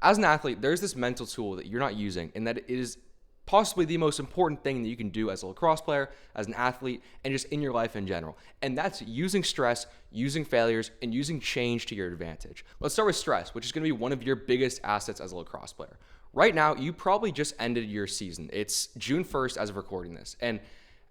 As an athlete, there's this mental tool that you're not using, and that it is possibly the most important thing that you can do as a lacrosse player, as an athlete, and just in your life in general. And that's using stress, using failures, and using change to your advantage. Let's start with stress, which is going to be one of your biggest assets as a lacrosse player. Right now, you probably just ended your season. It's June 1st as of recording this. And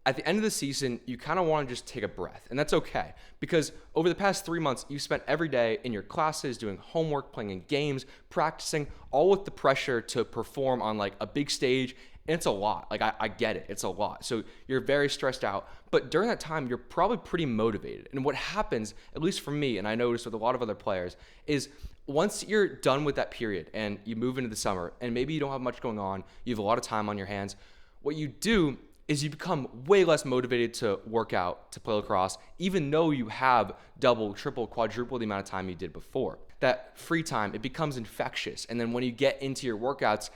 at the end of the season, you kind of want to just take a breath, and that's okay, because over the past 3 months, you've spent every day in your classes doing homework, playing in games, practicing, all with the pressure to perform on like a big stage. And it's a lot. Like, I get it. It's a lot. So you're very stressed out. But during that time, you're probably pretty motivated. And what happens, at least for me, and I noticed with a lot of other players, is once you're done with that period and you move into the summer and maybe you don't have much going on, you have a lot of time on your hands, what you do is you become way less motivated to work out, to play lacrosse, even though you have double, triple, quadruple the amount of time you did before. That free time, it becomes infectious. And then when you get into your workouts,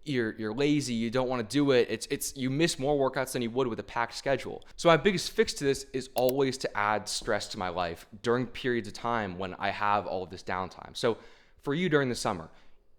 you're lazy, you don't want to do it. It's you miss more workouts than you would with a packed schedule. So my biggest fix to this is always to add stress to my life during periods of time when I have all of this downtime. So for you during the summer,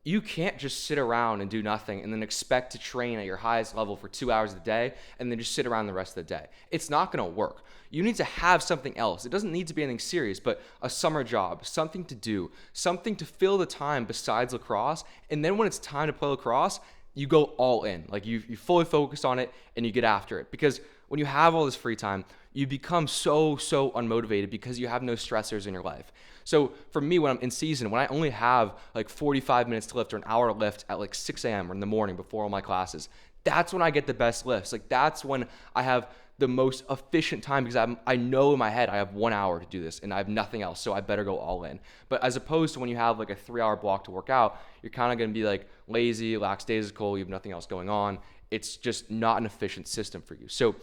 you can't just sit around and do nothing and then expect to train at your highest level for 2 hours a day and then just sit around the rest of the day. It's not going to work. You need to have something else. It doesn't need to be anything serious, but a summer job, something to do, something to fill the time besides lacrosse. And then when it's time to play lacrosse, you go all in. Like you fully focus on it and you get after it. Because when you have all this free time, you become so unmotivated because you have no stressors in your life. So for me, when I'm in season, when I only have like 45 minutes to lift or an hour to lift at like 6 a.m. or in the morning before all my classes, that's when I get the best lifts. Like that's when I have the most efficient time because I know in my head I have 1 hour to do this and I have nothing else, so I better go all in. But as opposed to when you have like a 3-hour block to work out, you're kind of going to be like lazy, lackadaisical, you have nothing else going on. It's just not an efficient system for you. So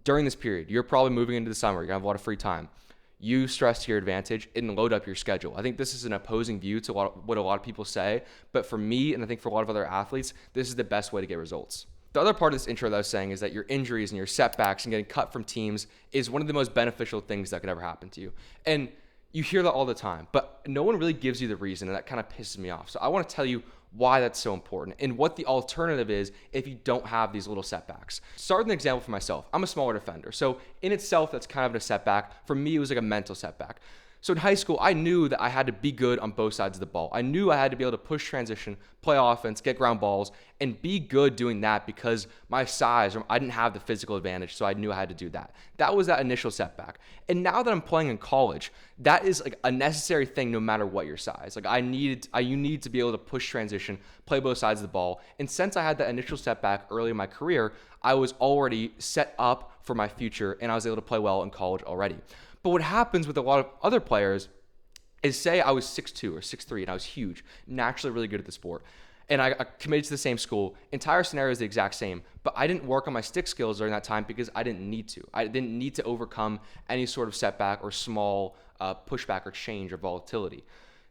during this period, you're probably moving into the summer, you're going to have a lot of free time. Use stress to your advantage and load up your schedule. I think this is an opposing view to what a lot of people say, but for me, and I think for a lot of other athletes, this is the best way to get results. The other part of this intro that I was saying is that your injuries and your setbacks and getting cut from teams is one of the most beneficial things that could ever happen to you. And you hear that all the time, but no one really gives you the reason, and that kind of pisses me off. So I want to tell you why that's so important and what the alternative is if you don't have these little setbacks. Start with an example for myself. I'm a smaller defender. So in itself, that's kind of a setback. For me, it was like a mental setback. So in high school, I knew that I had to be good on both sides of the ball. I knew I had to be able to push transition, play offense, get ground balls, and be good doing that because my size, or I didn't have the physical advantage, so I knew I had to do that. That was that initial setback. And now that I'm playing in college, that is like a necessary thing no matter what your size. Like you need to be able to push transition, play both sides of the ball. And since I had that initial setback early in my career, I was already set up for my future and I was able to play well in college already. But what happens with a lot of other players is, say I was 6'2" or 6'3", and I was huge, naturally really good at the sport, and I committed to the same school. Entire scenario is the exact same, but I didn't work on my stick skills during that time because I didn't need to. I didn't need to overcome any sort of setback or small pushback or change or volatility.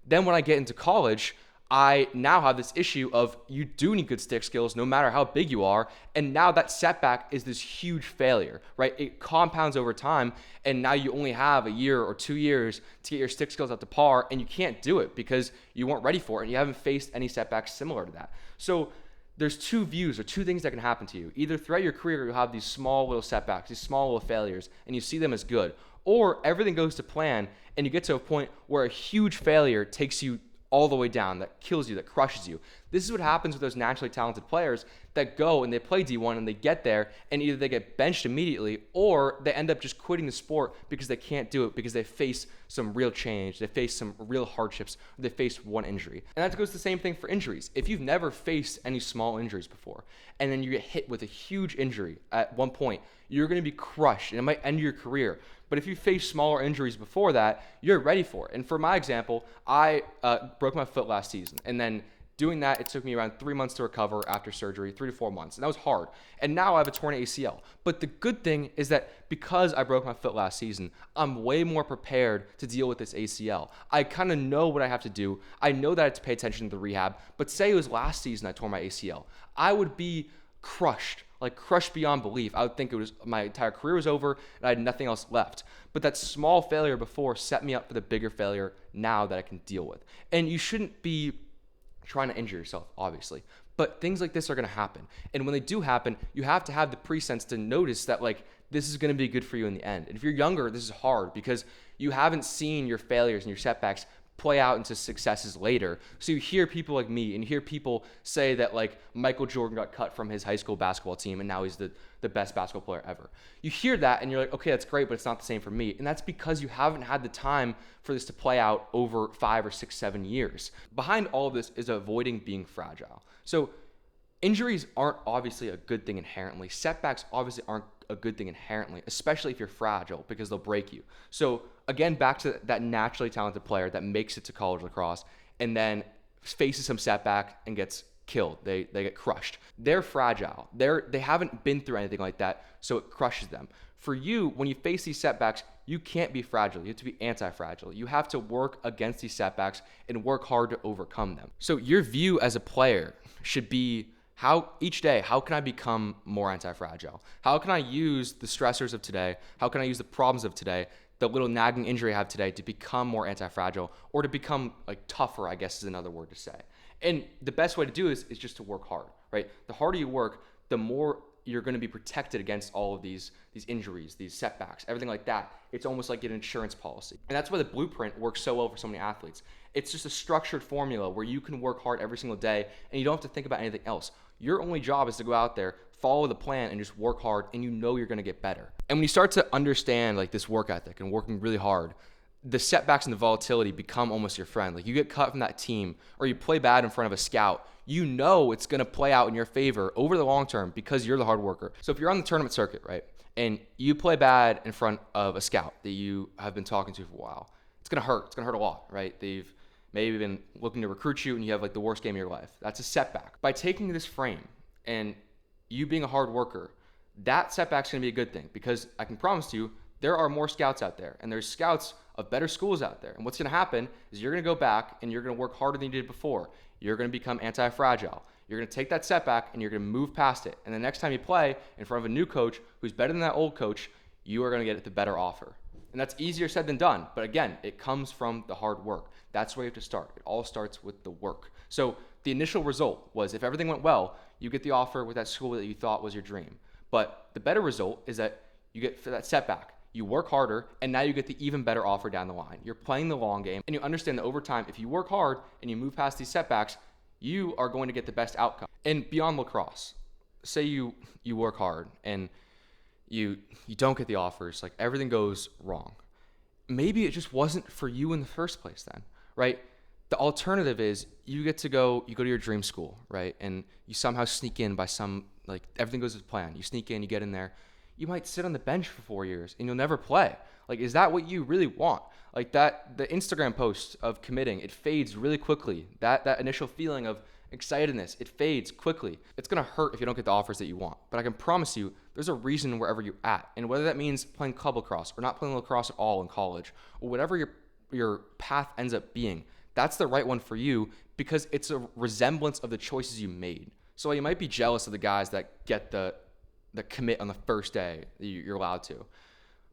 Then when I get into college, I now have this issue of you do need good stick skills no matter how big you are, and now that setback is this huge failure, right? It compounds over time, and now you only have a year or 2 years to get your stick skills up to par, and you can't do it because you weren't ready for it and you haven't faced any setbacks similar to that. So there's two views or two things that can happen to you. Either throughout your career, you'll have these small little setbacks, these small little failures, and you see them as good, or everything goes to plan and you get to a point where a huge failure takes you all the way down, that kills you, that crushes you. This is what happens with those naturally talented players that go and they play D1 and they get there and either they get benched immediately or they end up just quitting the sport because they can't do it because they face some real change, they face some real hardships, or they face one injury. And that goes the same thing for injuries. If you've never faced any small injuries before and then you get hit with a huge injury at one point, you're going to be crushed and it might end your career. But if you face smaller injuries before that, you're ready for it. And for my example, I broke my foot last season. And then doing that, it took me around 3 months to recover after surgery, 3 to 4 months. And that was hard. And now I have a torn ACL. But the good thing is that because I broke my foot last season, I'm way more prepared to deal with this ACL. I kind of know what I have to do. I know that I have to pay attention to the rehab. But say it was last season I tore my ACL. I would be crushed beyond belief. I would think it was my entire career was over and I had nothing else left. But that small failure before set me up for the bigger failure now that I can deal with. And you shouldn't be trying to injure yourself, obviously. But things like this are going to happen. And when they do happen, you have to have the presense to notice that like this is going to be good for you in the end. And if you're younger, this is hard because you haven't seen your failures and your setbacks play out into successes later. So you hear people like me and you hear people say that like Michael Jordan got cut from his high school basketball team and now he's the best basketball player ever. You hear that and you're like, okay, that's great, but it's not the same for me. And that's because you haven't had the time for this to play out over 5 or 6, 7 years. Behind all of this is avoiding being fragile. So injuries aren't obviously a good thing inherently. Setbacks obviously aren't a good thing inherently, especially if you're fragile because they'll break you. So again, back to that naturally talented player that makes it to college lacrosse and then faces some setback and gets killed. They get crushed. They're fragile. They haven't been through anything like that, so it crushes them. For you, when you face these setbacks, you can't be fragile. You have to be anti-fragile. You have to work against these setbacks and work hard to overcome them. So your view as a player should be how can I become more anti-fragile? How can I use the stressors of today? How can I use the problems of today, the little nagging injury I have today to become more anti-fragile or to become like tougher, I guess is another word to say. And the best way to do this is just to work hard, right? The harder you work, the more you're going to be protected against all of these injuries, these setbacks, everything like that. It's almost like an insurance policy. And that's why the blueprint works so well for so many athletes. It's just a structured formula where you can work hard every single day and you don't have to think about anything else. Your only job is to go out there, follow the plan, and just work hard, and you know you're going to get better. And when you start to understand like this work ethic and working really hard, the setbacks and the volatility become almost your friend. Like you get cut from that team or you play bad in front of a scout, you know it's going to play out in your favor over the long term because you're the hard worker. So if you're on the tournament circuit, right, and you play bad in front of a scout that you have been talking to for a while, it's going to hurt. It's going to hurt a lot, right? They've maybe been looking to recruit you and you have like the worst game of your life. That's a setback. By taking this frame and you being a hard worker, that setback's going to be a good thing because I can promise you there are more scouts out there and there's scouts of better schools out there. And what's going to happen is you're going to go back and you're going to work harder than you did before. You're going to become anti-fragile. You're going to take that setback and you're going to move past it. And the next time you play in front of a new coach who's better than that old coach, you are going to get the better offer. And that's easier said than done. But again, it comes from the hard work. That's where you have to start. It all starts with the work. So the initial result was if everything went well, you get the offer with that school that you thought was your dream. But the better result is that you get for that setback. You work harder, and now you get the even better offer down the line. You're playing the long game, and you understand that over time, if you work hard and you move past these setbacks, you are going to get the best outcome. And beyond lacrosse, say you work hard and you don't get the offers, like everything goes wrong. Maybe it just wasn't for you in the first place then, right? The alternative is you go to your dream school, right? And you somehow sneak in by like everything goes as planned. You sneak in, you get in there. You might sit on the bench for 4 years and you'll never play. Like, is that what you really want? Like that, the Instagram post of committing, it fades really quickly. That initial feeling of excitedness, it fades quickly. It's going to hurt if you don't get the offers that you want. But I can promise you, there's a reason wherever you're at. And whether that means playing club lacrosse or not playing lacrosse at all in college, or whatever your path ends up being, that's the right one for you because it's a resemblance of the choices you made. So you might be jealous of the guys that get the commit on the first day that you're allowed to.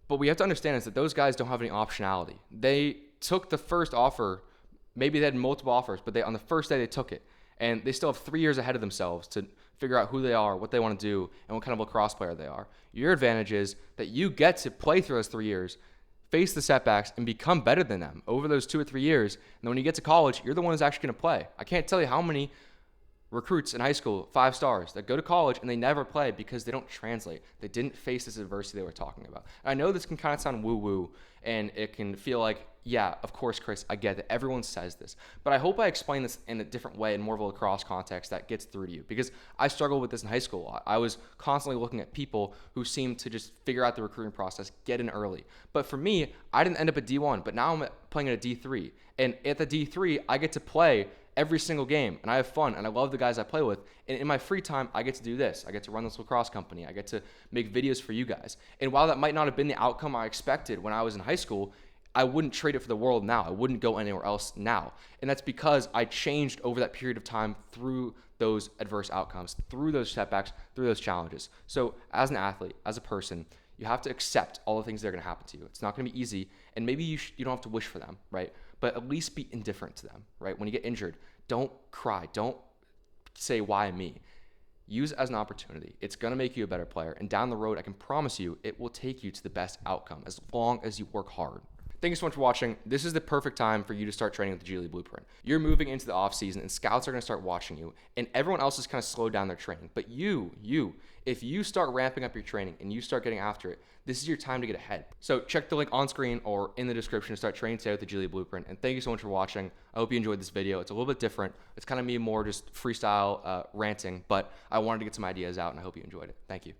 But we have to understand is that those guys don't have any optionality. They took the first offer. Maybe they had multiple offers, but on the first day they took it. And they still have 3 years ahead of themselves to figure out who they are, what they want to do, and what kind of lacrosse player they are. Your advantage is that you get to play through those 3 years, face the setbacks, and become better than them over those 2 or 3 years. And then when you get to college, you're the one who's actually going to play. I can't tell you how many recruits in high school, 5 stars, that go to college and they never play because they don't translate. They didn't face this adversity they were talking about. And I know this can kind of sound woo-woo and it can feel like, yeah, of course, Chris, I get it. Everyone says this. But I hope I explain this in a different way, in more of a lacrosse context that gets through to you because I struggled with this in high school a lot. I was constantly looking at people who seemed to just figure out the recruiting process, get in early. But for me, I didn't end up at D1, but now I'm playing at a D3. And at the D3, I get to play every single game and I have fun and I love the guys I play with. And in my free time, I get to do this. I get to run this lacrosse company. I get to make videos for you guys. And while that might not have been the outcome I expected when I was in high school, I wouldn't trade it for the world now. I wouldn't go anywhere else now. And that's because I changed over that period of time through those adverse outcomes, through those setbacks, through those challenges. So as an athlete, as a person, you have to accept all the things that are going to happen to you. It's not going to be easy, and maybe you don't have to wish for them, right? But at least be indifferent to them, right? When you get injured, Don't cry. Don't say, why me? Use it as an opportunity. It's going to make you a better player. And down the road, I can promise you, it will take you to the best outcome as long as you work hard. Thank you so much for watching. This is the perfect time for you to start training with the G League Blueprint. You're moving into the off season and scouts are going to start watching you, and everyone else is kind of slowed down their training. But if you start ramping up your training and you start getting after it, this is your time to get ahead. So check the link on screen or in the description to start training today with the G League Blueprint. And thank you so much for watching. I hope you enjoyed this video. It's a little bit different. It's kind of me more just freestyle ranting, but I wanted to get some ideas out and I hope you enjoyed it. Thank you.